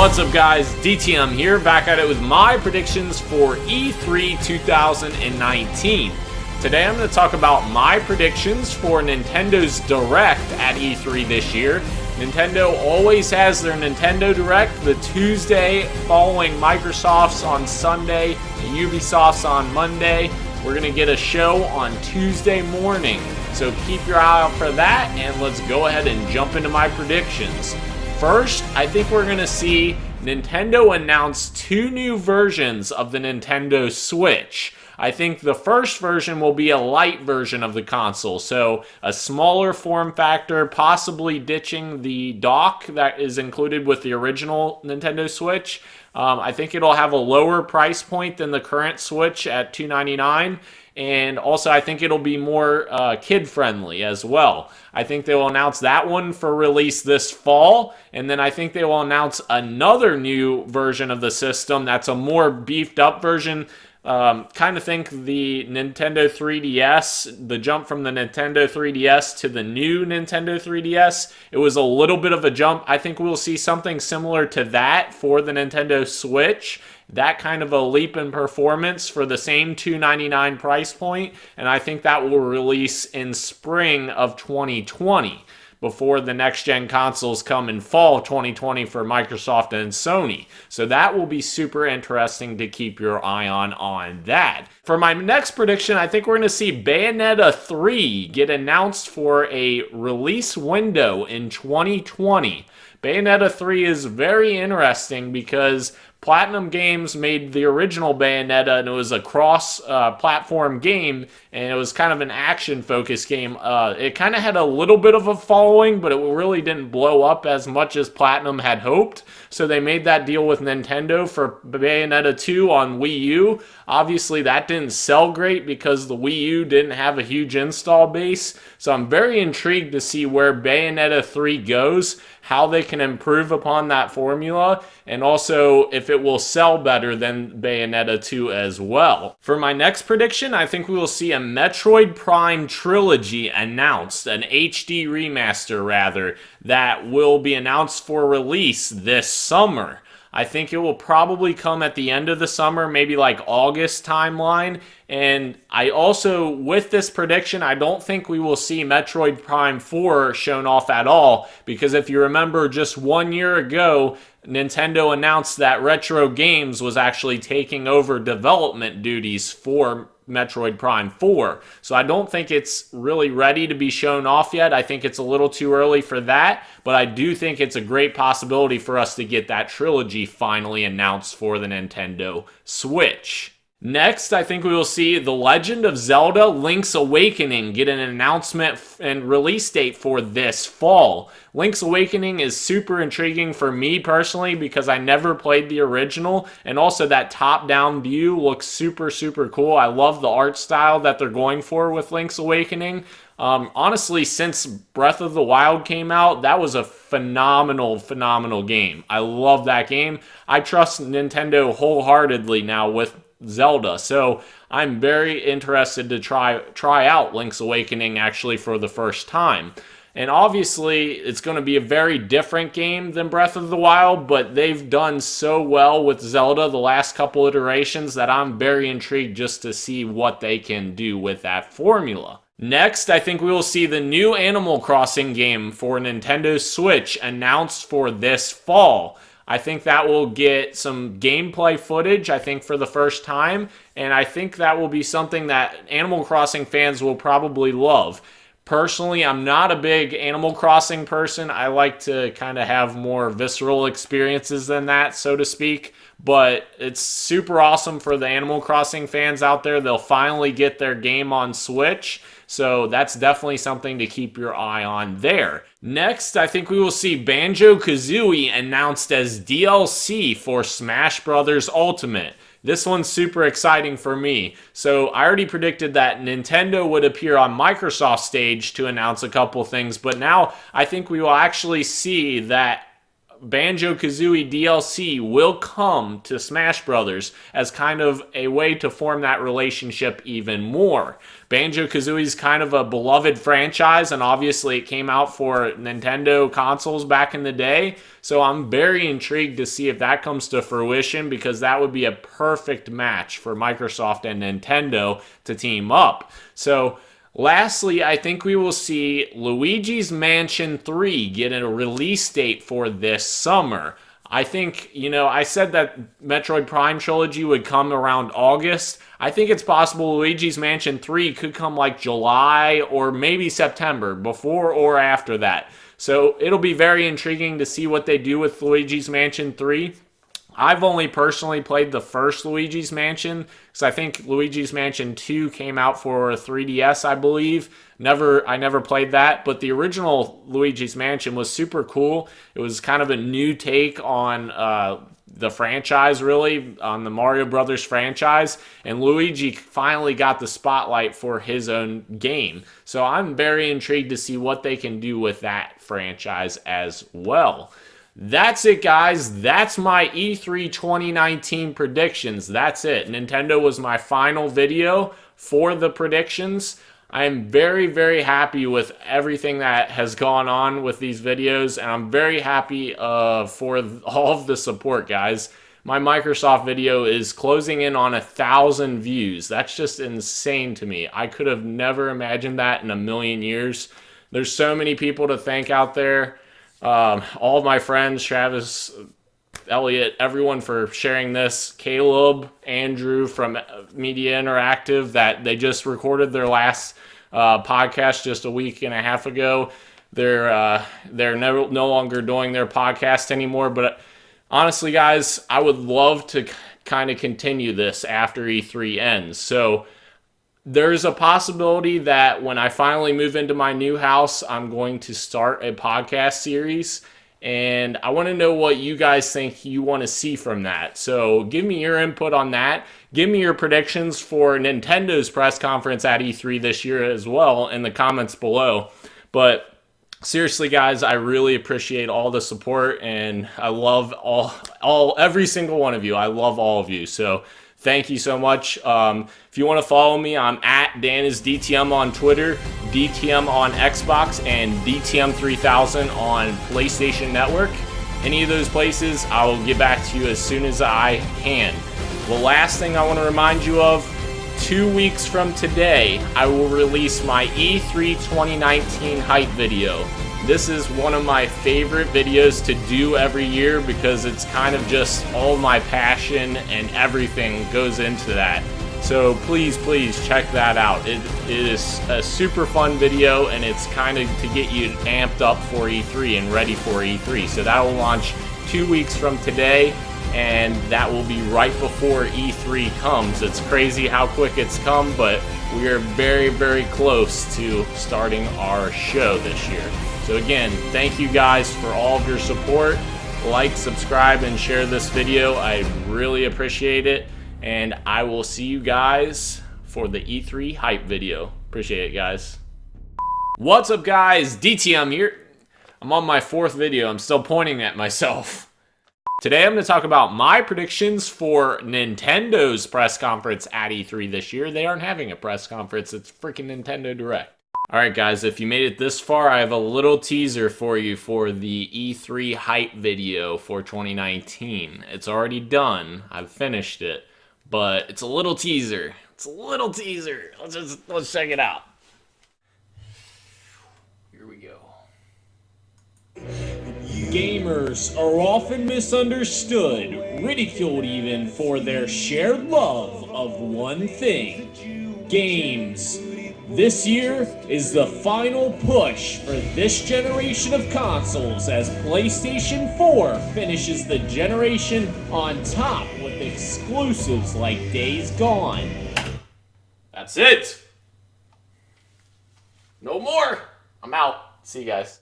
What's up, guys? DTM here, back at it with my predictions for E3 2019. Today I'm going to talk about my predictions for Nintendo's Direct at E3 this year. Nintendo always has their Nintendo Direct the Tuesday following Microsoft's on Sunday and Ubisoft's on Monday. We're going to get a show on Tuesday morning, so keep your eye out for that, and let's go ahead and jump into my predictions. First, I think we're going to see Nintendo announce two new versions of the Nintendo Switch. I think the first version will be a light version of the console, so a smaller form factor, possibly ditching the dock that is included with the original Nintendo Switch. I think it'll have a lower price point than the current Switch at $299. And also, I think it'll be more kid-friendly as well. I think they will announce that one for release this fall. And then I think they will announce another new version of the system that's a more beefed-up version. Kind of think the Nintendo 3DS, the jump from the Nintendo 3DS to the new Nintendo 3DS, it was a little bit of a jump. I think we'll see something similar to that for the Nintendo Switch. That kind of a leap in performance for the same $299 price point, and I think that will release in spring of 2020 before the next-gen consoles come in fall 2020 for Microsoft and Sony. So that will be super interesting to keep your eye on that. For my next prediction, I think we're going to see Bayonetta 3 get announced for a release window in 2020. Bayonetta 3 is very interesting because Platinum Games made the original Bayonetta, and it was a cross-platform game, and it was kind of an action-focused game. It kind of had a little bit of a following, but it really didn't blow up as much as Platinum had hoped. So they made that deal with Nintendo for Bayonetta 2 on Wii U. Obviously, that didn't sell great because the Wii U didn't have a huge install base. So I'm very intrigued to see where Bayonetta 3 goes, how they can improve upon that formula, and also if it will sell better than Bayonetta 2 as well. For my next prediction, I think we will see a Metroid Prime trilogy announced, an HD remaster rather, that will be announced for release this summer. I think it will probably come at the end of the summer, maybe like August timeline. And I also, with this prediction, I don't think we will see Metroid Prime 4 shown off at all. Because if you remember, just 1 year ago, Nintendo announced that Retro Games was actually taking over development duties for Metroid Prime 4. So I don't think it's really ready to be shown off yet. I think it's a little too early for that, but I do think it's a great possibility for us to get that trilogy finally announced for the Nintendo Switch. Next, I think we will see The Legend of Zelda Link's Awakening get an announcement and release date for this fall. Link's Awakening is super intriguing for me personally because I never played the original, and also that top-down view looks super, super cool. I love the art style that they're going for with Link's Awakening. Honestly, since Breath of the Wild came out, that was a phenomenal game. I love that game. I trust Nintendo wholeheartedly now with Zelda, so I'm very interested to try out Link's Awakening actually for the first time. And obviously, it's going to be a very different game than Breath of the Wild, but they've done so well with Zelda the last couple iterations that I'm very intrigued just to see what they can do with that formula. Next, I think we will see the new Animal Crossing game for Nintendo Switch announced for this fall. I think that will get some gameplay footage, I think, for the first time, and I think that will be something that Animal Crossing fans will probably love. Personally, I'm not a big Animal Crossing person. I like to kind of have more visceral experiences than that, so to speak. But it's super awesome for the Animal Crossing fans out there. They'll finally get their game on Switch. So that's definitely something to keep your eye on there. Next, I think we will see Banjo-Kazooie announced as DLC for Smash Bros. Ultimate. This one's super exciting for me. So I already predicted that Nintendo would appear on Microsoft's stage to announce a couple things, but now I think we will actually see that Banjo-Kazooie DLC will come to Smash Brothers as kind of a way to form that relationship even more. Banjo-Kazooie is kind of a beloved franchise, and obviously it came out for Nintendo consoles back in the day, so I'm very intrigued to see if that comes to fruition, because that would be a perfect match for Microsoft and Nintendo to team up. So lastly, I think we will see Luigi's Mansion 3 get a release date for this summer. I think, I said that Metroid Prime Trilogy would come around August. I think it's possible Luigi's Mansion 3 could come like July or maybe September, before or after that. So it'll be very intriguing to see what they do with Luigi's Mansion 3. I've only personally played the first Luigi's Mansion, because I think Luigi's Mansion 2 came out for 3DS, I believe. I never played that, but the original Luigi's Mansion was super cool. It was kind of a new take on the franchise, really, on the Mario Brothers franchise, and Luigi finally got the spotlight for his own game. So I'm very intrigued to see what they can do with that franchise as well. That's it, guys. That's my E3 2019 predictions. That's it. Nintendo was my final video for the predictions. I am very, very happy with everything that has gone on with these videos, and I'm very happy for all of the support, guys. My Microsoft video is closing in on 1,000 views. That's just insane to me. I could have never imagined that in a million years. There's so many people to thank out there. All of my friends, Travis, Elliot, everyone for sharing this. Caleb, Andrew from Media Interactive, that they just recorded their last podcast just a week and a half ago. They're no longer doing their podcast anymore, but honestly, guys, I would love to kind of continue this after E3 ends. So there's a possibility that when I finally move into my new house, I'm going to start a podcast series, and I want to know what you guys think you want to see from that. So give me your input on that. Give me your predictions for Nintendo's press conference at E3 this year as well in the comments below. But seriously, guys, I really appreciate all the support, and I love every single one of you. I love all of you. So thank you so much. If you want to follow me, I'm at DanisDTM on Twitter, DTM on Xbox, and DTM3000 on PlayStation Network. Any of those places, I will get back to you as soon as I can. The last thing I want to remind you of, 2 weeks from today, I will release my E3 2019 hype video. This is one of my favorite videos to do every year, because it's kind of just all my passion and everything goes into that. So please check that out. It is a super fun video, and it's kind of to get you amped up for E3 and ready for E3. So that will launch 2 weeks from today, and that will be right before E3 comes. It's crazy how quick it's come, but we are very, very close to starting our show this year. So again, thank you guys for all of your support. Like, subscribe, and share this video. I really appreciate it. And I will see you guys for the E3 hype video. Appreciate it, guys. What's up, guys? DTM here. I'm on my 4th video. I'm still pointing at myself. Today I'm going to talk about my predictions for Nintendo's press conference at E3 this year. They aren't having a press conference. It's freaking Nintendo Direct. Alright, guys, if you made it this far, I have a little teaser for you for the E3 hype video for 2019. It's already done. I've finished it. But it's a little teaser. It's a little teaser. Let's check it out. Here we go. Gamers are often misunderstood, ridiculed even, for their shared love of one thing: games. This year is the final push for this generation of consoles, as PlayStation 4 finishes the generation on top with exclusives like Days Gone. That's it. No more. I'm out. See you guys.